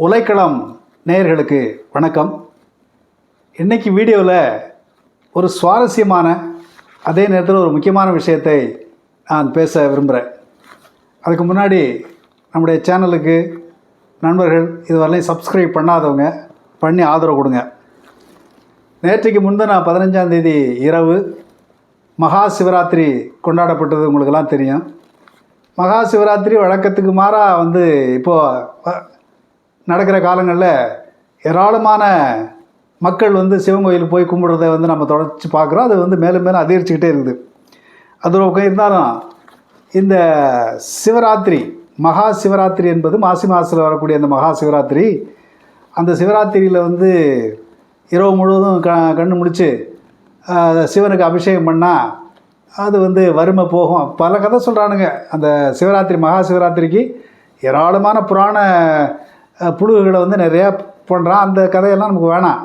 உலைக்களம் நேயர்களுக்கு வணக்கம். இன்றைக்கி வீடியோவில் ஒரு சுவாரஸ்யமான அதே நேரத்தில் ஒரு முக்கியமான விஷயத்தை நான் பேச விரும்புகிறேன். அதுக்கு முன்னாடி நம்முடைய சேனலுக்கு நண்பர்கள் இதுவரையிலும் சப்ஸ்கிரைப் பண்ணாதவங்க பண்ணி ஆதரவு கொடுங்க. நேற்றைக்கு முன்தின 15ஆம் தேதி இரவு மகா சிவராத்திரி கொண்டாடப்பட்டது உங்களுக்கெல்லாம் தெரியும். மகா சிவராத்திரி வழக்கத்துக்கு மாறாக இப்போது நடக்கிற காலங்களில் ஏராளமான மக்கள் சிவன் கோயிலுக்கு போய் கும்பிட்றத நம்ம தொடர்ச்சி பார்க்குறோம். அது மேலும் மேலும் அதிகரிச்சுக்கிட்டே இருக்குது. அது ஒரு பக்கம் இருந்தாலும் இந்த சிவராத்திரி மகா சிவராத்திரி என்பது மாசி மாதத்தில் வரக்கூடிய அந்த மகா சிவராத்திரி, அந்த சிவராத்திரியில் இரவு முழுவதும் கண்ணு முடித்து சிவனுக்கு அபிஷேகம் பண்ணால் அது வறுமை போகும். பல கதை சொல்கிறானுங்க. அந்த சிவராத்திரி மகா சிவராத்திரிக்கு ஏராளமான புராண புழுகுகளை நிறையா பண்ணுறான். அந்த கதையெல்லாம் நமக்கு வேணாம்.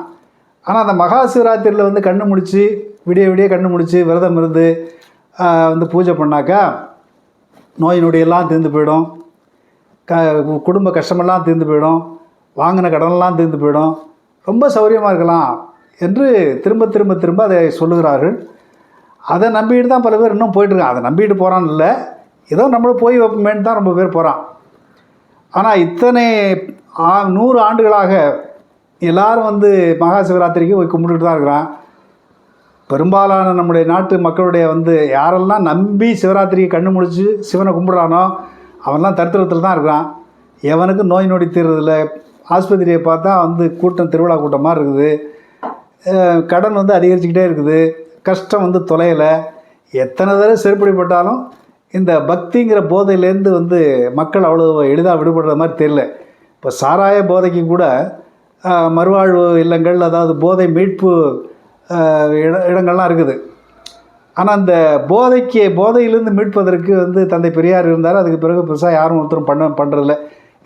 ஆனால் அந்த மகா சிவராத்திரியில் கண்ணு முடித்து விடிய விடிய கண்ணு முடித்து விரதம் இருந்து பூஜை பண்ணாக்கா நோய் நொடியெல்லாம் தீர்ந்து போயிடும், குடும்ப கஷ்டமெல்லாம் தீர்ந்து போயிடும், வாங்கின கடனெல்லாம் தீர்ந்து போயிடும், ரொம்ப சௌகரியமாக இருக்கலாம் என்று திரும்ப திரும்ப திரும்ப அதை சொல்லுகிறார்கள். அதை நம்பிட்டு தான் பல பேர் இன்னும் போயிட்டுருக்காங்க. அதை நம்பிட்டு போகிறான்னு இல்லை, ஏதோ நம்மளும் போய் வைப்போமேன்னு தான் ரொம்ப பேர் போகிறான். ஆனால் இத்தனை 100 ஆண்டுகளாக எல்லோரும் மகா சிவராத்திரிக்கு போய் கும்பிட்டுட்டு தான் இருக்கிறான். பெரும்பாலான நம்முடைய நாட்டு மக்களுடைய யாரெல்லாம் நம்பி சிவராத்திரிக்கு கண்ணு முடிச்சு சிவனை கும்பிட்றானோ அவன்லாம் தரித்திரத்தில் தான் இருக்கிறான். எவனுக்கு நோய் நொடி தீர்றதில்ல. ஆஸ்பத்திரியை பார்த்தா கூட்டம் திருவிழா கூட்டம் மாதிரி இருக்குது. கடன் அதிகரிச்சுக்கிட்டே இருக்குது. கஷ்டம் தொலையலை. எத்தனை தடவை செருப்படிப்பட்டாலும் இந்த பக்திங்கிற போதையிலேருந்து மக்கள் அவ்வளோ எளிதாக விடுபடுற மாதிரி தெரியல. இப்போ சாராய போதைக்கு கூட மறுவாழ்வு இல்லங்கள், அதாவது போதை மீட்பு இடங்கள்லாம் இருக்குது. ஆனால் அந்த போதையிலேருந்து மீட்பதற்கு தந்தை பெரியார் இருந்தார். அதுக்கு பிறகு பெருசாக யாரும் ஒருத்தரும் பண்ணுறதில்ல.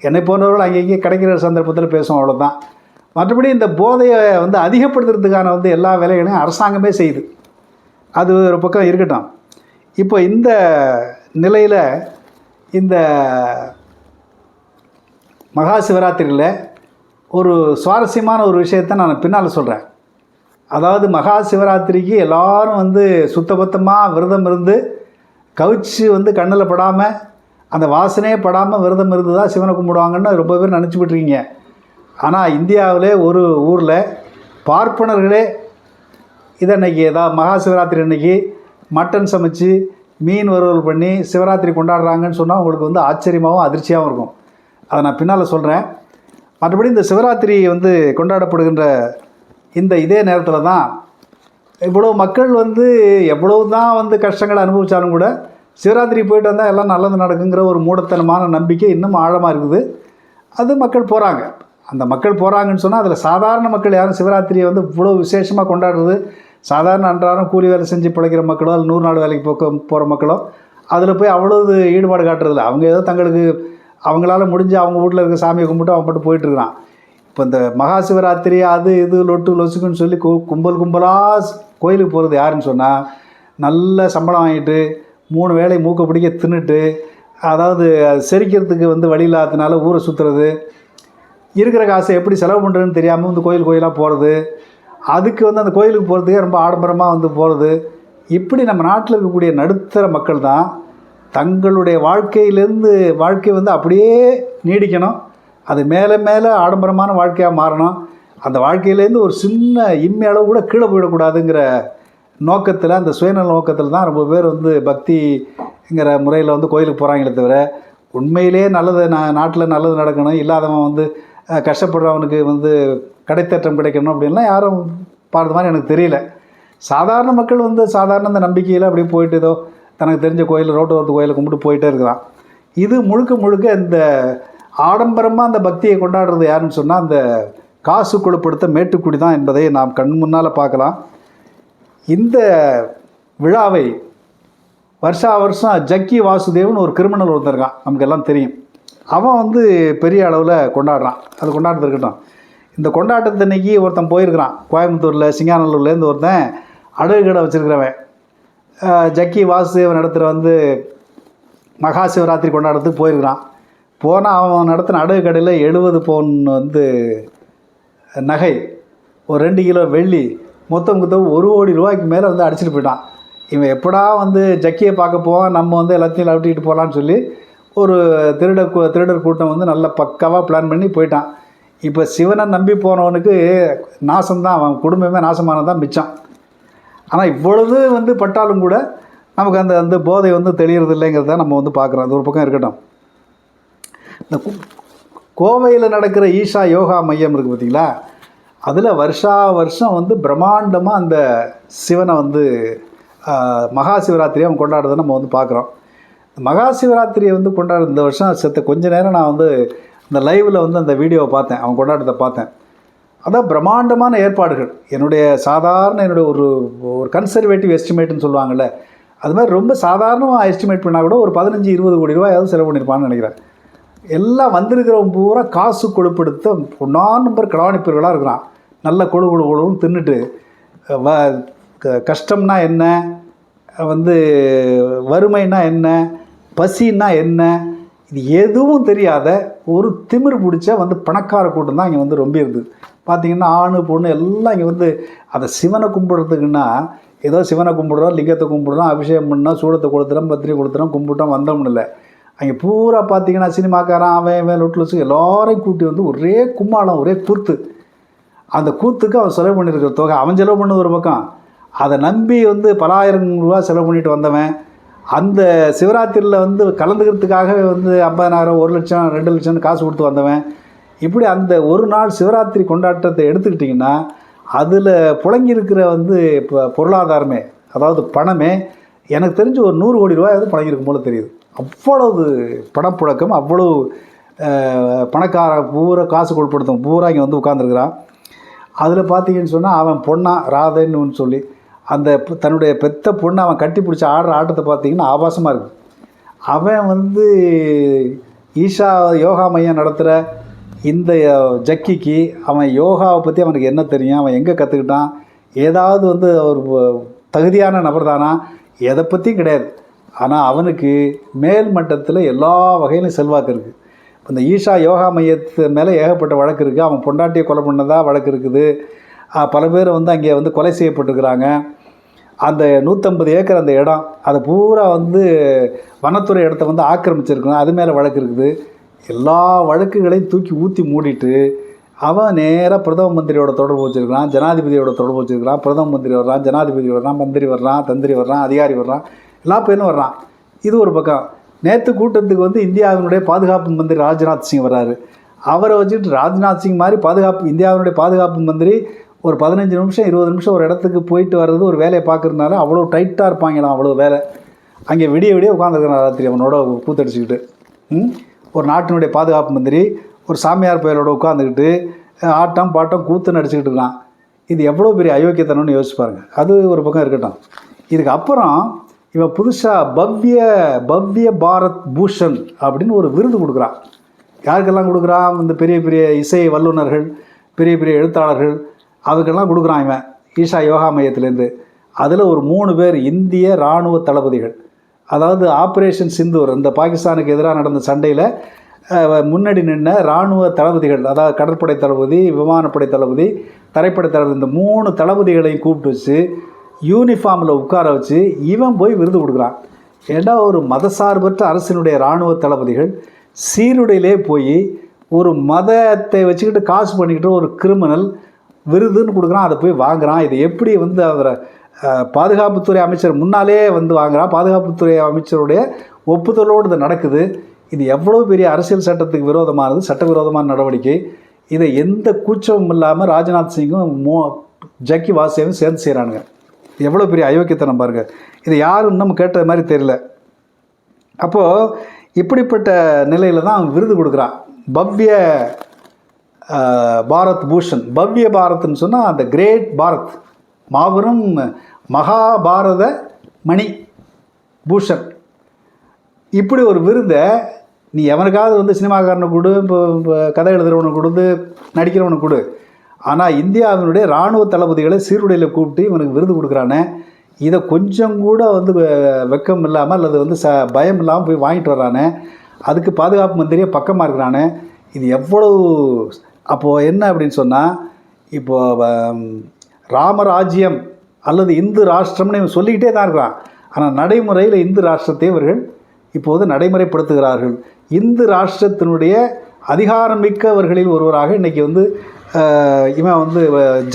என்னை போன்றவர்கள் அங்கங்கே கிடைக்கிற சந்தர்ப்பத்தில் பேசுவோம், அவ்வளோதான். மற்றபடி இந்த போதையை அதிகப்படுத்துறதுக்கான எல்லா வேலைகளையும் அரசாங்கமே செய்யுது. அது ஒரு பக்கம் இருக்கட்டும். இப்போ இந்த நிலையில் இந்த மகா சிவராத்திரியில் ஒரு சுவாரஸ்யமான ஒரு விஷயத்தை நான் பின்னால் சொல்கிறேன். அதாவது மகா சிவராத்திரிக்கு எல்லோரும் சுத்தபத்தமாக விரதம் இருந்து கவிச்சு கண்ணில் படாமல் அந்த வாசனையே படாமல் விரதம் இருந்து தான் சிவனை கும்பிடுவாங்கன்னு ரொம்ப பேர் நினச்சிக்கிட்டுருக்கீங்க. ஆனால் இந்தியாவிலே ஒரு ஊரில் பார்ப்பனர்களே இதை அன்றைக்கி மகா சிவராத்திரி அன்றைக்கி மட்டன் சமைச்சு மீன் வறுவல் பண்ணி சிவராத்திரி கொண்டாடுறாங்கன்னு சொன்னால் உங்களுக்கு ஆச்சரியமாகவும் அதிர்ச்சியாகவும் இருக்கும். அதை நான் பின்னால் சொல்கிறேன். மற்றபடி இந்த சிவராத்திரி கொண்டாடப்படுகின்ற இதே நேரத்தில் தான் இவ்வளோ மக்கள் எவ்வளவு தான் கஷ்டங்களை அனுபவித்தாலும் கூட சிவராத்திரி போயிட்டு வந்தால் எல்லாம் நல்லது நடக்குங்கிற ஒரு மூடத்தனமான நம்பிக்கை இன்னும் ஆழமாக இருக்குது. அது மக்கள் போகிறாங்க. அந்த மக்கள் போகிறாங்கன்னு சொன்னால் அதில் சாதாரண மக்கள் யாரும் சிவராத்திரியை இவ்வளோ விசேஷமாக கொண்டாடுறது சாதாரண அன்றாடம் கூலி வேலை செஞ்சு பிழைக்கிற மக்களோ அல்லது 100 நாள் வேலைக்கு போகிற மக்களோ அதில் போய் அவ்வளவு ஈடுபாடு காட்டுறதில்ல. அவங்க ஏதோ தங்களுக்கு அவங்களால முடிஞ்சு அவங்க வீட்டில் இருக்க சாமியை கும்பிட்டு அவன் மட்டும் போயிட்டுருக்கான். இப்போ இந்த மகா சிவராத்திரி அது இது லொட்டு லொசுக்குன்னு சொல்லி கும்பலாக கோயிலுக்கு போகிறது யாருன்னு சொன்னால், நல்ல சம்பளம் வாங்கிட்டு 3 வேளை மூக்கை பிடிக்க தின்னுட்டு, அதாவது செரிக்கிறதுக்கு வழி இல்லாததுனால ஊரை சுற்றுறது, இருக்கிற காசை எப்படி செலவு பண்ணுறதுன்னு தெரியாமல் கோயிலாக போகிறது, அதுக்கு அந்த கோயிலுக்கு போகிறதுக்கே ரொம்ப ஆடம்பரமாக போகிறது. இப்படி நம்ம நாட்டில் இருக்கக்கூடிய நடுத்தர மக்கள் தான் தங்களுடைய வாழ்க்கை அப்படியே நீடிக்கணும், அது மேலே மேலே ஆடம்பரமான வாழ்க்கையாக மாறணும், அந்த வாழ்க்கையிலேருந்து ஒரு சின்ன இம்மி அளவு கூட கீழே போயிடக்கூடாதுங்கிற நோக்கத்தில், அந்த சுயநல நோக்கத்தில் தான் ரொம்ப பேர் பக்திங்கிற முறையில் கோயிலுக்கு போகிறாங்களே தவிர உண்மையிலே நல்லது நாட்டில் நல்லது நடக்கணும், இல்லாதவன் கஷ்டப்படுறவனுக்கு கடைத்தேற்றம் கிடைக்கணும் அப்படின்லாம் யாரும் பார்த்த மாதிரி எனக்கு தெரியல. சாதாரண மக்கள் சாதாரண அந்த நம்பிக்கையில் அப்படியே போயிட்டு ஏதோ தனக்கு தெரிஞ்ச கோயில் ரோட்டோரத்து கோயிலை கும்பிட்டு போயிட்டே இருக்கிறான். இது முழுக்க முழுக்க இந்த ஆடம்பரமாக அந்த பக்தியை கொண்டாடுறது யாருன்னு சொன்னால் அந்த காசு கொழுப்படுத்த மேட்டுக்குடி தான் என்பதை நாம் கண் முன்னால் பார்க்கலாம். இந்த விழாவை வருஷம் ஜக்கி வாசுதேவன் ஒரு கிரிமினல் ஒருத்தருக்கான், நமக்கு எல்லாம் தெரியும். அவன் பெரிய அளவில் கொண்டாடுறான். அது கொண்டாடுறது இருக்கட்டும். இந்த கொண்டாட்டத்தன்னைக்கு ஒருத்தன் போயிருக்கிறான். கோயம்புத்தூரில் சிங்காநல்லூர்லேருந்து ஒருத்தன் அடகு கடை வச்சுருக்கிறவன் ஜக்கி வாசுதேவன் இடத்துல மகா சிவராத்திரி கொண்டாடுறதுக்கு போயிருக்கிறான். போனால் அவன் நடத்தின அடகு கடையில் 70 பவுன் வந்து நகை, ஒரு 2 கிலோ வெள்ளி, மொத்தம் 1 கோடி ரூபாய்க்கு மேலே வந்து அடிச்சுட்டு போயிட்டான். இவன் எப்படா வந்து ஜக்கியை பார்க்க போவான், நம்ம வந்து எல்லாத்தையும் லவட்டிக்கிட்டு போகலான்னு சொல்லி ஒரு திருடர் கூட்டம் வந்து நல்ல பக்காவாக பிளான் பண்ணி போயிட்டான். இப்போ சிவனை நம்பி போனவனுக்கு நாசம்தான், அவன் குடும்பமே நாசமானதான் மிச்சம். ஆனால் இவ்வளவு வந்து பட்டாலும் கூட நமக்கு அந்த அந்த போதை வந்து தெளியறது இல்லைங்கிறத நம்ம வந்து பார்க்குறோம். அது ஒரு பக்கம் இருக்கட்டும். இந்த கோவையில் நடக்கிற ஈஷா யோகா மையம் இருக்குது பார்த்திங்களா, அதில் வருஷம் வந்து பிரம்மாண்டமாக அந்த சிவனை வந்து மகா சிவராத்திரியை அவன் கொண்டாடுறதை நம்ம வந்து பார்க்குறோம். மகா சிவராத்திரியை வந்து கொண்டாடுற இந்த வருஷம் கொஞ்ச நேரம் நான் வந்து இந்த லைவில் வந்து அந்த வீடியோவை பார்த்தேன், அவன் கொண்டாடுறதை பார்த்தேன். அதான் பிரம்மாண்டமான ஏற்பாடுகள். என்னுடைய ஒரு கன்சர்வேட்டிவ் எஸ்டிமேட்டுன்னு சொல்லுவாங்கள்ல, அது மாதிரி ரொம்ப சாதாரணமாக எஸ்டிமேட் பண்ணால் கூட ஒரு 15-20 கோடி ரூபாயாவது செலவு பண்ணியிருப்பான்னு நினைக்கிறேன். எல்லாம் வந்திருக்கிறவன் பூரா காசு கொழுப்படுத்த ஒன்றாம் நம்பர் கடானிப்பர்களாக இருக்கிறான். நல்ல கொழுன்னு தின்னுட்டு கஷ்டம்னா என்ன, வந்து வறுமைனா என்ன, பசின்னா என்ன, இது எதுவும் தெரியாத ஒரு திமிரு பிடிச்ச வந்து பணக்கார கூட்டம் தான் இங்கே வந்து ரொம்ப இருக்குது. பார்த்திங்கன்னா ஆணு பொண்ணு எல்லாம் இங்கே வந்து அதை சிவனை கும்பிட்றதுக்குன்னா ஏதோ சிவனை கும்பிடுறோம், லிங்கத்தை கும்பிடுறோம், அபிஷேகம் பண்ணோம், சூடத்தை கொளுத்துறோம், பத்திரிகை கொடுத்துறோம், கும்பிட்டோம், வந்தோம்னு இல்லை. அங்கே பூரா பார்த்திங்கன்னா சினிமாக்காரன் அவன் லொட்லுசு எல்லாரையும் கூட்டி வந்து ஒரே கும்மாளம், ஒரே கூத்து. அந்த கூத்துக்கு அவன் செலவு பண்ணியிருக்கிற தொகை, அவன் செலவு பண்ணது ஒரு பக்கம், அதை நம்பி வந்து பல ஆயிரம் ரூபா செலவு பண்ணிட்டு வந்தவன் அந்த சிவராத்திரியில் வந்து கலந்துக்கிறதுக்காகவே வந்து 50,000, 1 லட்சம், 2 லட்சம்னு காசு கொடுத்து வந்தவன். இப்படி அந்த ஒரு நாள் சிவராத்திரி கொண்டாட்டத்தை எடுத்துக்கிட்டிங்கன்னா அதில் புழங்கியிருக்கிற வந்து இப்போ பொருளாதாரமே, அதாவது பணமே எனக்கு தெரிஞ்சு ஒரு 100 கோடி ரூபாயாவது புழங்கியிருக்கும் போல தெரியுது. அவ்வளவு பணப்புழக்கம், அவ்வளவு பணக்கார பூரா காசு கொடுப்படுத்தும் பூரா இங்கே வந்து உட்காந்துருக்குறான். அதில் பார்த்தீங்கன்னு சொன்னால் அவன் பொண்ணா ராதைன்னு சொல்லி அந்த தன்னுடைய பெத்த பொண்ணை அவன் கட்டி பிடிச்சி ஆடுற ஆட்டத்தை பார்த்திங்கன்னா ஆபாசமாக இருக்குது. அவன் வந்து ஈஷா யோகா மையம் நடத்துகிற இந்த ஜக்கிக்கு அவன் யோகாவை பற்றி அவனுக்கு என்ன தெரியும், அவன் எங்கே கற்றுக்கிட்டான், ஏதாவது வந்து ஒரு தகுதியான நபர் தானா, எதை பற்றியும் கிடையாது. ஆனால் அவனுக்கு மேல் மட்டத்தில் எல்லா வகையிலும் செல்வாக்கு இருக்குது. இந்த ஈஷா யோகா மையத்து மேலே ஏகப்பட்ட வழக்கு இருக்குது. அவன் பொண்டாட்டியை கொலை பண்ணதாக வழக்கு இருக்குது. பல பேர் வந்து அங்கே வந்து கொலை செய்யப்பட்டுருக்கிறாங்க. அந்த 150 ஏக்கர் அந்த இடம், அதை பூரா வந்து வனத்துறை இடத்த வந்து ஆக்கிரமிச்சிருக்கணும், அது மேலே வழக்கு இருக்குது. எல்லா வழக்குகளையும் தூக்கி ஊற்றி மூடிட்டு அவன் நேராக பிரதம மந்திரியோட தொடர்பு வச்சுருக்கிறான், ஜனாதிபதியோட தொடர்பு வச்சுருக்கிறான். பிரதம மந்திரி வர்றான், ஜனாதிபதி வர்றான், மந்திரி வர்றான், தந்திரி வர்றான், அதிகாரி வர்றான், எல்லா பேரும் வர்றான். இது ஒரு பக்கம். நேற்று கூட்டத்துக்கு வந்து இந்தியாவினுடைய பாதுகாப்பு மந்திரி ராஜ்நாத் சிங் வர்றாரு. அவரை வச்சுட்டு ராஜ்நாத் சிங் மாதிரி இந்தியாவினுடைய பாதுகாப்பு மந்திரி ஒரு 15 நிமிஷம் 20 நிமிஷம் ஒரு இடத்துக்கு போயிட்டு வர்றது ஒரு வேலையை பார்க்குறதுனால அவ்வளோ டைட்டாக இருப்பாங்களாம், அவ்வளோ வேலை. அங்கே விடிய உட்காந்துருக்கிறான் ராத்திரி அவனோட கூத்தடிச்சுக்கிட்டு. ஒரு நாட்டினுடைய பாதுகாப்பு மந்திரி ஒரு சாமியார் பயலோட உட்காந்துக்கிட்டு ஆட்டம் பாட்டம் கூத்து நடிச்சுக்கிட்டு இருக்கான். இது எவ்வளோ பெரிய அயோக்கியத்தனம்னு யோசிச்சு பாருங்கள். அது ஒரு பக்கம் இருக்கட்டும். இதுக்கு அப்புறம் இவன் புதுசாக பவ்ய பாரத் பூஷன் அப்படின்னு ஒரு விருது கொடுக்குறான். யாருக்கெல்லாம் கொடுக்குறான்? இந்த பெரிய பெரிய இசை வல்லுநர்கள், பெரிய பெரிய எழுத்தாளர்கள், அதுக்கெல்லாம் கொடுக்குறான் இவன் ஈஷா யோகா மையத்திலேருந்து. அதில் ஒரு 3 பேர் இந்திய இராணுவ தளபதிகள். அதாவது ஆப்ரேஷன் சிந்தூர், இந்த பாகிஸ்தானுக்கு எதிராக நடந்த சண்டையில் முன்னாடி நின்ன இராணுவ தளபதிகள், அதாவது கடற்படை தளபதி, விமானப்படை தளபதி, தரைப்படை தளபதி, இந்த 3 தளபதிகளையும் கூப்பிட்டு வச்சு யூனிஃபார்மில் உட்கார வச்சு இவன் போய் விருது கொடுக்குறான். ஏன்னா ஒரு மதசார்பற்ற அரசினுடைய இராணுவ தளபதிகள் சீருடையிலே போய் ஒரு மதத்தை வச்சுக்கிட்டு காசு பண்ணிக்கிட்டு ஒரு கிரிமினல் விருதுன்னு கொடுக்குறான், அதை போய் வாங்குகிறான். இது எப்படி வந்து அவரை பாதுகாப்புத்துறை அமைச்சர் முன்னாலே வந்து வாங்குகிறான், பாதுகாப்புத்துறை அமைச்சருடைய ஒப்புதலோடு இது நடக்குது. இது எவ்வளோ பெரிய அரசியல் சட்டத்துக்கு விரோதமானது, சட்டவிரோதமான நடவடிக்கை. இதை எந்த கூச்சமும் இல்லாமல் ராஜ்நாத் சிங்கும் ஜக்கி வாசுதேவும் சேர்ந்து செய்கிறானுங்க. எவ்வளோ பெரிய அயோக்கியத்தனம் பாருங்கள். இதை யாரும் இன்னும் கேட்ட மாதிரி தெரியல. அப்போது இப்படிப்பட்ட நிலையில் தான் அவன் விருது கொடுக்குறான். பவ்ய பாரத் பூஷன். பவ்ய பாரத்னு சொன்னால் அந்த கிரேட் பாரத், மாபெரும் மகாபாரத மணி பூஷன். இப்படி ஒரு விருதை நீ எவனுக்காவது வந்து சினிமாக்காரனை கொடு, இப்போ கதை எழுதுகிறவனுக்கு கொடுத்து, நடிக்கிறவனுக்கு கொடு. ஆனால் இந்தியாவினுடைய இராணுவ தளபதிகளை சீருடையில் கூப்பிட்டு இவனுக்கு விருது கொடுக்குறானே, இதை கொஞ்சம் கூட வந்து வெக்கம் இல்லாமல் அல்லது வந்து பயம் இல்லாமல் போய் வாங்கிட்டு வர்றானே, அதுக்கு பாதுகாப்பு மந்திரியே பக்கமாக இருக்கிறானே, இது எவ்வளவு அப்போது என்ன அப்படின்னு சொன்னால், இப்போது ராமராஜ்யம் அல்லது இந்து ராஷ்டிரம்னு இவன் சொல்லிக்கிட்டே தான் இருக்கிறான். ஆனால் நடைமுறையில் இந்து ராஷ்டிரத்தை இவர்கள் இப்போது நடைமுறைப்படுத்துகிறார்கள். இந்து ராஷ்டிரத்தினுடைய அதிகாரமிக்கவர்களில் ஒருவராக இன்றைக்கி வந்து இவன் வந்து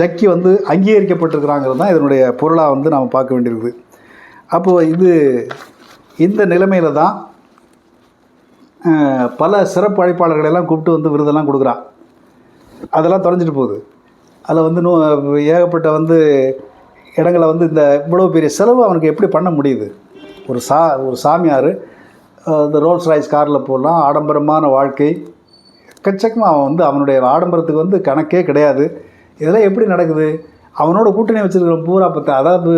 ஜக்கி வந்து அங்கீகரிக்கப்பட்டிருக்கிறாங்கிறது தான் இதனுடைய பொருளாக வந்து நாம் பார்க்க வேண்டியிருக்குது. அப்போது இந்த நிலைமையில் தான் பல சிறப்பு அழைப்பாளர்களெல்லாம் கூப்பிட்டு வந்து விருதெல்லாம் கொடுக்குறான். அதெல்லாம் தொலைஞ்சிட்டு போகுது. அதில் வந்து ஏகப்பட்ட வந்து இடங்களை வந்து இந்த இவ்வளோ பெரிய செலவு அவனுக்கு எப்படி பண்ண முடியுது? ஒரு சாமியார் இந்த ரோல்ஸ் ராய்ஸ் காரில் போடலாம், ஆடம்பரமான வாழ்க்கை, எக்கச்சக்கமாக அவன் வந்து அவனுடைய ஆடம்பரத்துக்கு வந்து கணக்கே கிடையாது. இதெல்லாம் எப்படி நடக்குது? அவனோட கூட்டணி வச்சுருக்கிற பூரா அதாவது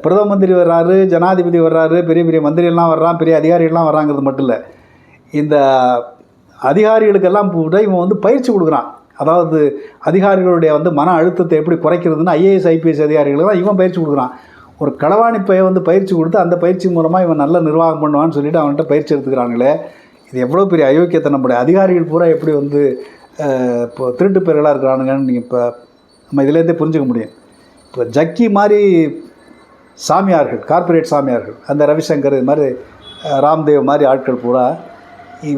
பிரதம மந்திரி வர்றாரு, ஜனாதிபதி வர்றாரு, பெரிய பெரிய மந்திரியெல்லாம் வர்றான், பெரிய அதிகாரிகள்லாம் வர்றாங்கிறது மட்டும் இல்லை, இந்த அதிகாரிகளுக்கெல்லாம் கூட இவன் வந்து பயிற்சி கொடுக்குறான். அதாவது அதிகாரிகளுடைய வந்து மன அழுத்தத்தை எப்படி குறைக்கிறதுன்னு ஐஏஎஸ் ஐபிஎஸ் அதிகாரிகளுக்கு தான் இவன் பயிற்சி கொடுக்குறான். ஒரு களவாணிப்பையை வந்து பயிற்சி கொடுத்து அந்த பயிற்சி மூலமாக இவன் நல்ல நிர்வாகம் பண்ணுவான்னு சொல்லிட்டு அவன்கிட்ட பயிற்சி எடுத்துக்கிறாங்களே, இது எவ்வளோ பெரிய அயோக்கியத்தை. நம்முடைய அதிகாரிகள் பூரா எப்படி வந்து இப்போ திருட்டு பேர்களாக இருக்கிறானுங்கன்னு நீங்கள் இப்போ நம்ம இதிலேருந்தே புரிஞ்சுக்க முடியும். இப்போ ஜக்கி மாதிரி சாமியார்கள், கார்ப்பரேட் சாமியார்கள், அந்த ரவிசங்கர் இது மாதிரி ராம்தேவ் மாதிரி ஆட்கள் பூரா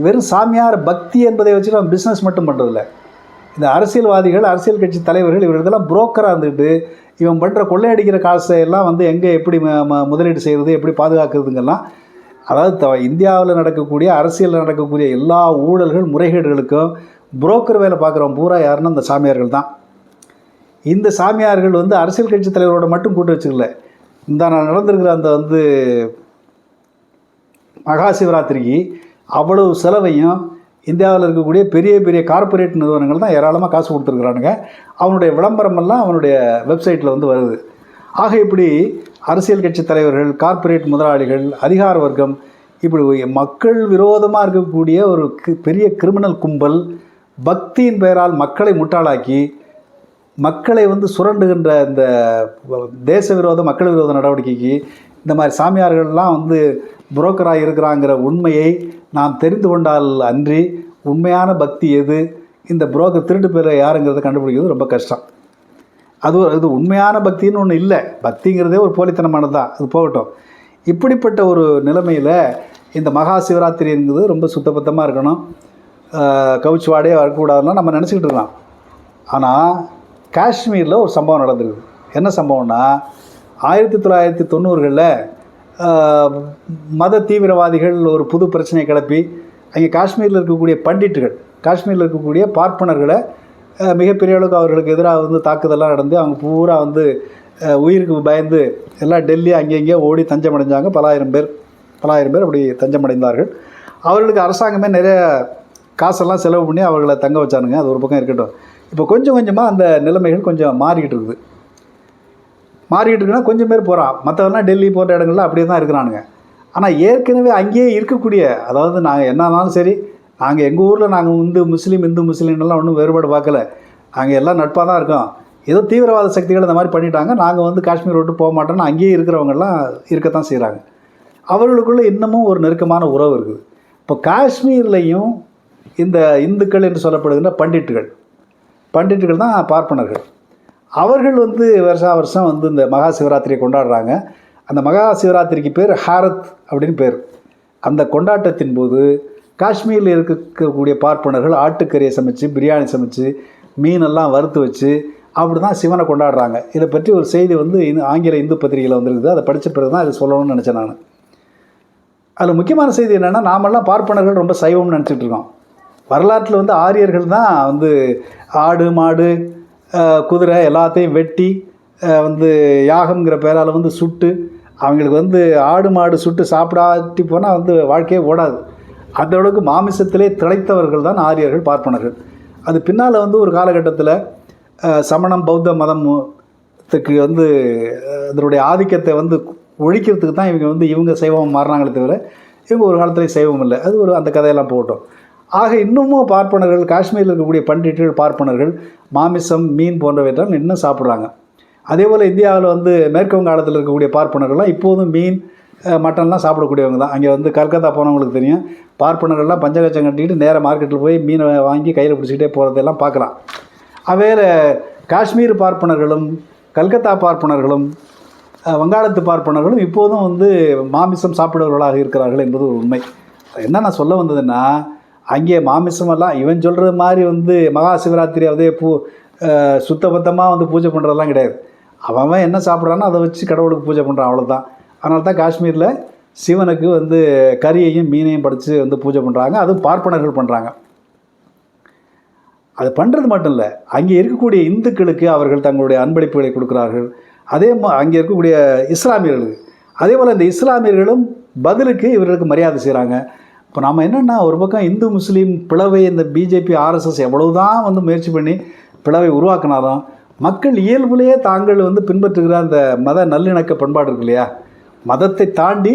வெறும் சாமியார் பக்தி என்பதை வச்சுட்டு அவன் பிஸ்னஸ் மட்டும் பண்ணுறதில்ல. இந்த அரசியல்வாதிகள், அரசியல் கட்சி தலைவர்கள் இவர்களெல்லாம் புரோக்கராக இருந்துட்டு இவன் பண்ணுற கொள்ளையடிக்கிற காசை எல்லாம் வந்து எங்கே எப்படி முதலீடு செய்கிறது, எப்படி பாதுகாக்கிறதுங்கெல்லாம், அதாவது இந்தியாவில் நடக்கக்கூடிய அரசியலில் நடக்கக்கூடிய எல்லா ஊழல்கள் முறைகேடுகளுக்கும் புரோக்கர் வேலை பார்க்குறவன் பூரா யாருன்னா இந்த சாமியார்கள் தான். இந்த சாமியார்கள் வந்து அரசியல் கட்சி தலைவரோட மட்டும் கூட்டு வச்சுக்கல. இந்த நான் நடந்திருக்கிற அந்த வந்து மகா சிவராத்திரிக்கு அவ்வளவு செலவையும் இந்தியாவில் இருக்கக்கூடிய பெரிய பெரிய கார்ப்பரேட் நிறுவனங்கள் தான் ஏராளமாக காசு கொடுத்துருக்குறானுங்க. அவனுடைய விளம்பரமெல்லாம் அவனுடைய வெப்சைட்டில் வந்து வருது. ஆக இப்படி அரசியல் கட்சி தலைவர்கள், கார்ப்பரேட் முதலாளிகள், அதிகார வர்க்கம், இப்படி மக்கள் விரோதமாக இருக்கக்கூடிய ஒரு பெரிய கிரிமினல் கும்பல் பக்தியின் பெயரால் மக்களை முட்டாளாக்கி மக்களை வந்து சுரண்டுகின்ற இந்த தேச விரோத மக்கள் விரோத நடவடிக்கைக்கு இந்த மாதிரி சாமியார்கள்லாம் வந்து புரோக்கராக இருக்கிறாங்கிற உண்மையை நாம் தெரிந்து கொண்டால் அன்றி உண்மையான பக்தி எது, இந்த புரோக்கர் திருட்டு பேரை யாருங்கிறத கண்டுபிடிக்கிறது ரொம்ப கஷ்டம். இது உண்மையான பக்தின்னு ஒன்று இல்லை. பக்திங்கிறதே ஒரு போலித்தனமானது தான், அது போகட்டும். இப்படிப்பட்ட ஒரு நிலைமையில் இந்த மகா சிவராத்திரிங்கிறது ரொம்ப சுத்தபத்தமாக இருக்கணும், கவுச்சு வாடையே வரக்கூடாதுன்னா நம்ம நினச்சிக்கிட்டு இருக்கலாம். ஆனால் காஷ்மீரில் ஒரு சம்பவம் நடந்திருக்குது. என்ன சம்பவம்னா, 1990களில் மத தீவிரவாதிகள் ஒரு புது பிரச்சனையை கிளப்பி அங்கே காஷ்மீரில் இருக்கக்கூடிய பண்டிட்டுகள், காஷ்மீரில் இருக்கக்கூடிய பார்ப்பனர்களை மிகப்பெரிய அளவுக்கு அவர்களுக்கு எதிராக வந்து தாக்குதலாம் நடந்து அவங்க பூரா வந்து உயிருக்கு பயந்து எல்லாம் டெல்லி அங்கேயே ஓடி தஞ்சமடைஞ்சாங்க. பலாயிரம் பேர் அப்படி தஞ்சமடைந்தார்கள். அவர்களுக்கு அரசாங்கமே நிறைய காசெல்லாம் செலவு பண்ணி அவர்களை தங்க வச்சானுங்க. அது ஒரு பக்கம் இருக்கட்டும். இப்போ கொஞ்சம் கொஞ்சமாக அந்த நிலைமைகள் கொஞ்சம் மாறிக்கிட்டு இருக்குன்னா கொஞ்சம் பேர் போகிறான். மற்றவெல்லாம் டெல்லி போன்ற இடங்கள்லாம் அப்படியே தான் இருக்கிறானுங்க. ஆனால் ஏற்கனவே அங்கேயே இருக்கக்கூடிய, அதாவது நாங்கள் என்னன்னாலும் சரி, நாங்கள் எங்கள் ஊரில் நாங்கள் இந்து முஸ்லீம்லாம் ஒன்றும் வேறுபாடு பார்க்கல, நாங்கள் எல்லாம் நட்பாக தான் இருக்கோம். ஏதோ தீவிரவாத சக்திகள் இந்த மாதிரி பண்ணிட்டாங்க, நாங்கள் வந்து காஷ்மீர் விட்டு போக மாட்டோம்னு அங்கேயே இருக்கிறவங்கெல்லாம் இருக்கத்தான் செய்கிறாங்க. அவர்களுக்குள்ளே இன்னமும் ஒரு நெருக்கமான உறவு இருக்குது. இப்போ காஷ்மீர்லேயும் இந்த இந்துக்கள் என்று சொல்லப்படுகின்ற பண்டிட்டுகள் தான் பார்ப்பனர்கள். அவர்கள் வந்து வருஷம் வந்து இந்த மகா சிவராத்திரியை கொண்டாடுறாங்க. அந்த மகா சிவராத்திரிக்கு பேர் ஹாரத் அப்படின்னு பேர். அந்த கொண்டாட்டத்தின் போது காஷ்மீரில் இருக்கக்கூடிய பார்ப்பனர்கள் ஆட்டுக்கறியை சமைச்சு, பிரியாணி சமைச்சு, மீனெல்லாம் வறுத்து வச்சு அப்படி தான் சிவனை கொண்டாடுறாங்க. இதை பற்றி ஒரு செய்தி வந்து ஆங்கில இந்து பத்திரிகையில் வந்துருக்குது. அதை படித்த பிறகு தான் இதை சொல்லணும்னு நினச்சேன் நான். அதில் முக்கியமான செய்தி என்னென்னா, நாமெல்லாம் பார்ப்பனர்கள் ரொம்ப சைவம்னு நினச்சிட்டு இருக்கோம். வரலாற்றில் வந்து ஆரியர்கள் தான் வந்து ஆடு மாடு குதிரை எல்லாத்தையும் வெட்டி வந்து யாகம்ங்கிற பேரால் வந்து சுட்டு, அவங்களுக்கு வந்து ஆடு மாடு சுட்டு சாப்பிடாட்டி போனால் வந்து வாழ்க்கையே ஓடாது. அந்த அளவுக்கு மாமிசத்திலே திளைத்தவர்கள் தான் ஆரியர்கள், பார்ப்பனர்கள். அது பின்னால் வந்து ஒரு காலகட்டத்தில் சமணம் பௌத்த மதத்துக்கு வந்து அதனுடைய ஆதிக்கத்தை வந்து ஒழிக்கிறதுக்கு தான் இவங்க சைவம் மாறினாங்களே தவிர இவங்க ஒரு காலத்துலேயும் சைவம் இல்லை. அது அந்த கதையெல்லாம் போகட்டும். ஆக இன்னமும் பார்ப்பனர்கள், காஷ்மீரில் இருக்கக்கூடிய பண்டிட்டுகள் பார்ப்பனர்கள் மாமிசம், மீன் போன்றவற்றால் இன்னும் சாப்பிட்றாங்க. அதே போல் இந்தியாவில் வந்து மேற்கு வங்காளத்தில் இருக்கக்கூடிய பார்ப்பனர்கள்லாம் இப்போதும் மீன், மட்டன்லாம் சாப்பிடக்கூடியவங்க தான். அங்கே வந்து கல்கத்தா போனவங்களுக்கு தெரியும், பார்ப்பனர்கள்லாம் பஞ்சகச்சம் கட்டிக்கிட்டு நேராக மார்க்கெட்டில் போய் மீனை வாங்கி கையில் பிடிச்சிக்கிட்டே போகிறதெல்லாம் பார்க்கலாம். வேறு காஷ்மீர் பார்ப்பனர்களும் கல்கத்தா பார்ப்பனர்களும் வங்காளத்து பார்ப்பனர்களும் இப்போதும் வந்து மாமிசம் சாப்பிடுவர்களாக இருக்கிறார்கள் என்பது ஒரு உண்மை. என்ன நான் சொல்ல வந்ததுன்னா, அங்கே மாமிசமெல்லாம் இவன் சொல்கிறது மாதிரி வந்து மகா சிவராத்திரி அதே சுத்தபத்தமாக வந்து பூஜை பண்ணுறதெல்லாம் கிடையாது. அவன் என்ன சாப்பிட்றானோ அதை வச்சு கடவுளுக்கு பூஜை பண்ணுறான், அவ்வளோதான். அதனால தான் காஷ்மீரில் சிவனுக்கு வந்து கறியையும் மீனையும் படைத்து வந்து பூஜை பண்ணுறாங்க. அதுவும் பார்ப்பனர்கள் பண்ணுறாங்க. அது பண்ணுறது மட்டும் இல்லை, அங்கே இருக்கக்கூடிய இந்துக்களுக்கு அவர்கள் தங்களுடைய அன்பளிப்புகளை கொடுக்குறார்கள். அங்கே இருக்கக்கூடிய இஸ்லாமியர்களுக்கு அதே போல் இந்த இஸ்லாமியர்களும் பதிலுக்கு இவர்களுக்கு மரியாதை செய்கிறாங்க. இப்போ நம்ம என்னென்னா, ஒரு பக்கம் இந்து முஸ்லீம் பிளவை இந்த பிஜேபி ஆர்எஸ்எஸ் எவ்வளவு தான் வந்து முயற்சி பண்ணி பிளவை உருவாக்கினாலும் மக்கள் இயல்புலேயே தாங்கள் வந்து பின்பற்றுகிற அந்த மத நல்லிணக்க பண்பாடு இருக்கு இல்லையா, மதத்தை தாண்டி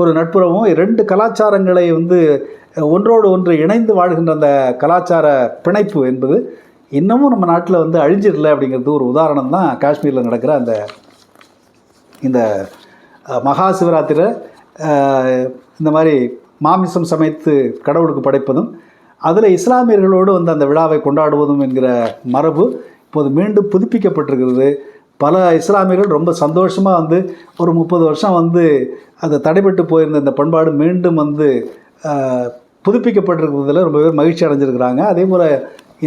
ஒரு நட்புறவும் 2 கலாச்சாரங்களை வந்து ஒன்றோடு ஒன்று இணைந்து வாழ்கின்ற அந்த கலாச்சார பிணைப்பு என்பது இன்னமும் நம்ம நாட்டில் வந்து அழிஞ்சிடல அப்படிங்கிறது ஒரு உதாரணம் தான் காஷ்மீரில் நடக்கிற இந்த மகா சிவராத்திரியில் இந்த மாதிரி மாமிசம் சமைத்து கடவுளுக்கு படைப்பதும் அதில் இஸ்லாமியர்களோடு வந்து அந்த விழாவை கொண்டாடுவதும் என்கிற மரபு இப்போது மீண்டும் புதுப்பிக்கப்பட்டிருக்கிறது. பல இஸ்லாமியர்கள் ரொம்ப சந்தோஷமாக வந்து ஒரு 30 வருஷம் வந்து அது தடைபட்டு போயிருந்த இந்த பண்பாடு மீண்டும் வந்து புதுப்பிக்கப்பட்டிருக்கிறதுல ரொம்ப பேர் மகிழ்ச்சி அடைஞ்சிருக்கிறாங்க. அதே போல்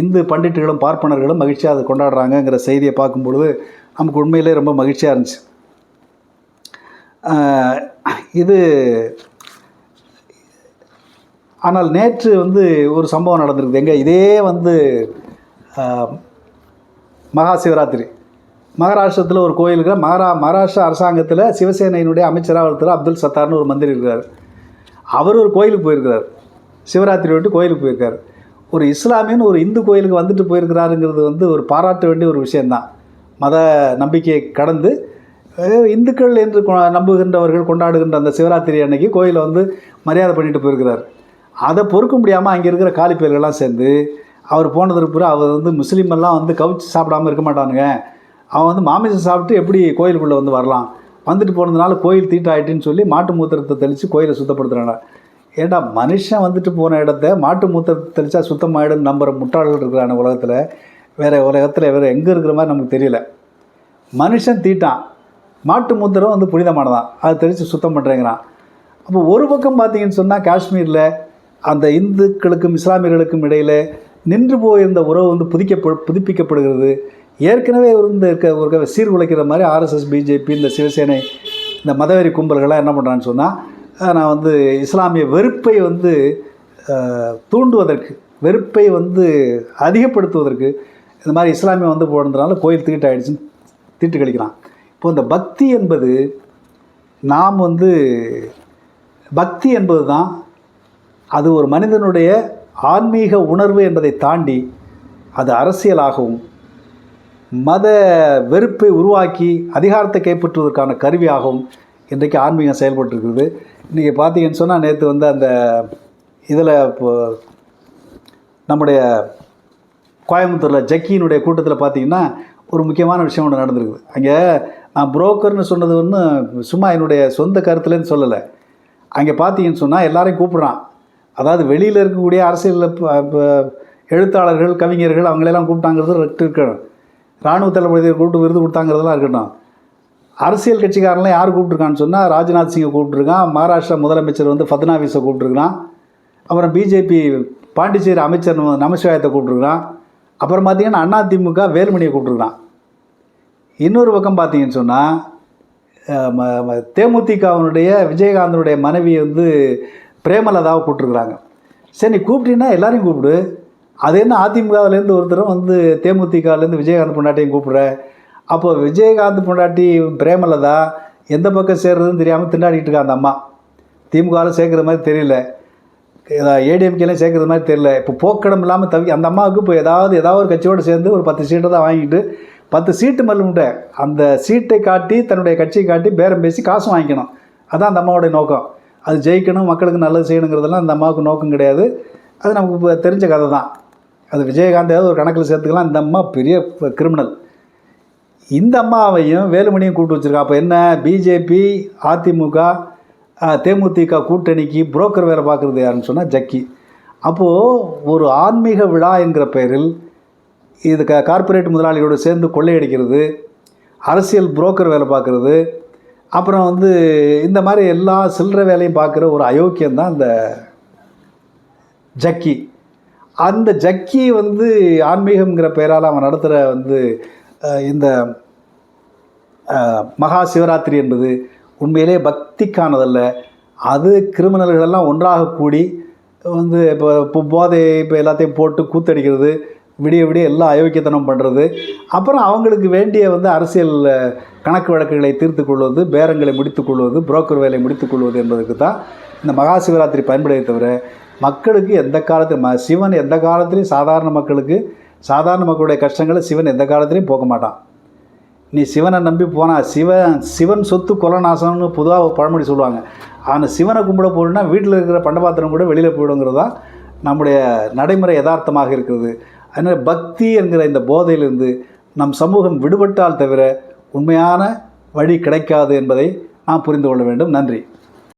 இந்து பண்டிட்டுகளும் பார்ப்பனர்களும் மகிழ்ச்சியாக அதை கொண்டாடுறாங்கங்கிற செய்தியை பார்க்கும்பொழுது நமக்கு உண்மையிலே ரொம்ப மகிழ்ச்சியாக இருந்துச்சு. இது ஆனால் நேற்று வந்து ஒரு சம்பவம் நடந்திருக்குது. எங்கே இதே வந்து மகா சிவராத்திரி மகாராஷ்டிரத்தில் ஒரு கோயில் இருக்கிற மகாராஷ்டிரா அரசாங்கத்தில் சிவசேனையினுடைய அமைச்சராக ஒருத்தர் அப்துல் சத்தார்னு ஒரு மந்திரி இருக்கிறார். அவர் ஒரு கோயிலுக்கு போயிருக்கிறார், சிவராத்திரி விட்டு கோயிலுக்கு போயிருக்கார். ஒரு இஸ்லாமியன் ஒரு இந்து கோயிலுக்கு வந்துட்டு போயிருக்கிறாருங்கிறது வந்து ஒரு பாராட்ட வேண்டிய ஒரு விஷயந்தான். மத நம்பிக்கையை கடந்து இந்துக்கள் என்று நம்புகின்றவர்கள் கொண்டாடுகின்ற அந்த சிவராத்திரி அன்னைக்கு கோயிலை வந்து மரியாதை பண்ணிட்டு போயிருக்கிறார். அதை பொறுக்க முடியாமல் அங்கே இருக்கிற காலிப்பேர்கள்லாம் சேர்ந்து அவர் போனதுக்கு பிறகு அவர் வந்து முஸ்லீமெல்லாம் வந்து கவிச்சு சாப்பிடாமல் இருக்க மாட்டானுங்க, அவன் வந்து மாமிசம் சாப்பிட்டு எப்படி கோயிலுக்குள்ளே வந்து வரலாம், வந்துட்டு போனதுனால கோயில் தீட்டாயிட்டுன்னு சொல்லி மாட்டு மூத்திரத்தை தெளித்து கோயிலை சுத்தப்படுத்துகிறாங்க. ஏண்டா மனுஷன் வந்துட்டு போன இடத்த மாட்டு மூத்திரத்தை தெளித்தா சுத்தமாயிடுன்னு நம்புகிற முட்டாள்கள் இருக்கிறான உலகத்தில். வேறு எங்கே இருக்கிற மாதிரி நமக்கு தெரியல. மனுஷன் தீட்டான், மாட்டு மூத்திரம் வந்து புனிதமானதான், அதை தெளித்து சுத்தம் பண்ணுறேங்கிறான். அப்போ ஒரு பக்கம் பார்த்தீங்கன்னு சொன்னால் காஷ்மீரில் அந்த இந்துக்களுக்கும் இஸ்லாமியர்களுக்கும் இடையில் நின்று போயிருந்த உறவு வந்து புதுப்பிக்கப்படுகிறது. ஏற்கனவே ஒரு சீர்குலைக்கிற மாதிரி ஆர்எஸ்எஸ் பிஜேபி இந்த சிவசேனை இந்த மதவெறி கும்பல்களாக என்ன பண்ணுறான்னு சொன்னால், நான் வந்து இஸ்லாமிய வெறுப்பை வந்து தூண்டுவதற்கு, வெறுப்பை வந்து அதிகப்படுத்துவதற்கு இந்த மாதிரி இஸ்லாமியம் வந்து போனதுனால கோயில் தீட்டாயிடுச்சுன்னு தீட்டு கழிக்கிறான். இப்போ இந்த பக்தி என்பது பக்தி என்பது தான் அது ஒரு மனிதனுடைய ஆன்மீக உணர்வு என்பதை தாண்டி அது அரசியலாகவும் மத வெறுப்பை உருவாக்கி அதிகாரத்தை கைப்பற்றுவதற்கான கருவியாகவும் இன்றைக்கு ஆன்மீகம் செயல்பட்டுருக்குது. இன்றைக்கி பார்த்தீங்கன்னு சொன்னால் நேற்று வந்து அந்த இதில் இப்போ நம்முடைய கோயம்புத்தூரில் ஜக்கியினுடைய கூட்டத்தில் பார்த்திங்கன்னா ஒரு முக்கியமான விஷயம் ஒன்று நடந்திருக்குது. அங்கே நான் புரோக்கர்னு சொன்னது ஒன்று சும்மா என்னுடைய சொந்த கருத்துலேன்னு சொல்லலை. அங்கே பார்த்தீங்கன்னு சொன்னால் எல்லாரையும் கூப்பிட்றான். அதாவது வெளியில் இருக்கக்கூடிய அரசியலில் எழுத்தாளர்கள் கவிஞர்கள் அவங்களெல்லாம் கூப்பிட்டாங்கிறது இருக்கணும், இராணுவ தளபதியை கூப்பிட்டு விருது கொடுத்தாங்கிறதெல்லாம் இருக்கட்டும். அரசியல் கட்சிக்காரெலாம் யார் கூப்பிட்ருக்கான்னு சொன்னால் ராஜ்நாத் சிங்கை கூப்பிட்ருக்கான், மகாராஷ்டிரா முதலமைச்சர் வந்து ஃபட்னாவிஸை கூப்பிட்ருக்கான், அப்புறம் பிஜேபி பாண்டிச்சேரி அமைச்சர் நமசிவாயத்தை கூப்பிட்ருக்கான், அப்புறம் பார்த்திங்கன்னா அதிமுக வேலுமணியை கூப்பிட்ருக்கான். இன்னொரு பக்கம் பார்த்தீங்கன்னு சொன்னால் தேமுதிகவினுடைய விஜயகாந்தனுடைய மனைவி வந்து பிரேமலதாவை கூப்பிட்ருக்குறாங்க. சரி, நீ கூப்பிட்டீங்கன்னா எல்லாரையும் கூப்பிடு. அது என்ன அதிமுகவிலேருந்து ஒருத்தரும் வந்து தேமுதிகலேருந்து விஜயகாந்த் பொண்டாட்டியும் கூப்பிட்ற, அப்போ விஜயகாந்த் பொண்டாட்டி பிரேமலதா எந்த பக்கம் சேர்றதுன்னு தெரியாமல் திண்டாடிக்கிட்டு இருக்கா அந்த அம்மா. திமுகவில் சேர்க்குற மாதிரி தெரியல, ஏடிஎம்கேலையும் சேர்க்குற மாதிரி தெரியல. இப்போ போக்கடம் இல்லாமல் அந்த அம்மாவுக்கு இப்போ ஏதாவது ஒரு கட்சியோடு சேர்ந்து ஒரு 10 சீட்டை தான் வாங்கிட்டு 10 சீட்டு மல்லுண்ட அந்த சீட்டை காட்டி தன்னுடைய கட்சியை காட்டி பேரம் பேசி காசும் வாங்கிக்கணும். அதுதான் அந்த அம்மாவுடைய நோக்கம். அது ஜெயிக்கணும், மக்களுக்கு நல்லது செய்யணுங்கிறதெல்லாம் அந்த அம்மாவுக்கு நோக்கம் கிடையாது. அது நமக்கு இப்போ தெரிஞ்ச கதை தான். அது விஜயகாந்தாவது ஒரு கணக்கில் சேர்த்துக்கலாம். இந்த அம்மா பெரிய கிரிமினல். இந்த அம்மாவையும் வேலுமணியும் கூப்பிட்டு வச்சுருக்கா. அப்போ என்ன, பிஜேபி அதிமுக தேமுதிக கூட்டணிக்கு புரோக்கர் வேலை பார்க்குறது யாருன்னு சொன்னால் ஜக்கி. அப்போது ஒரு ஆன்மீக விழா என்கிற பெயரில் இது கார்ப்பரேட் முதலாளிகளோடு சேர்ந்து கொள்ளையடிக்கிறது, அரசியல் புரோக்கர் வேலை பார்க்குறது, அப்புறம் இந்த மாதிரி எல்லா சில்லற வேலையும் பார்க்குற ஒரு அயோக்கியம்தான் இந்த ஜக்கி. அந்த ஜக்கி ஆன்மீகம்ங்கிற பெயரால் அவன் நடத்துகிற இந்த மகா சிவராத்திரி என்பது உண்மையிலே பக்திக்கானதல்ல. அது கிரிமினல்களெல்லாம் ஒன்றாக கூடி இப்போ போதை இப்போ எல்லாத்தையும் போட்டு கூத்தடிக்கிறது, விடிய விடிய எல்லா அயோக்கியத்தனம் பண்ணுறது, அப்புறம் அவங்களுக்கு வேண்டிய அரசியல் கணக்கு வழக்குகளை தீர்த்து கொள்வது, பேரங்களை முடித்து கொள்வது, புரோக்கர் வேலை முடித்து கொள்வது என்பதற்கு தான் இந்த மகா சிவராத்திரி பயன்படுவதை தவிர மக்களுக்கு எந்த காலத்திலும் சிவன் எந்த காலத்திலையும் சாதாரண மக்களுடைய கஷ்டங்களை சிவன் எந்த காலத்திலையும் போக்க மாட்டான். நீ சிவனை நம்பி போனால் சிவன் சொத்து கொலநாசம்னு பொதுவாக பழமொழி சொல்லுவாங்க. ஆனால் சிவனை கும்பிட போகணுன்னா வீட்டில் இருக்கிற பண்டபாத்திரம் கூட வெளியில் போயிடுங்கிறது தான் நம்முடைய நடைமுறை யதார்த்தமாக இருக்கிறது. அதனால் பக்தி என்கிற இந்த போதையிலிருந்து நம் சமூகம் விடுபட்டால் தவிர உண்மையான வழி கிடைக்காது என்பதை நாம் புரிந்து கொள்ள வேண்டும். நன்றி.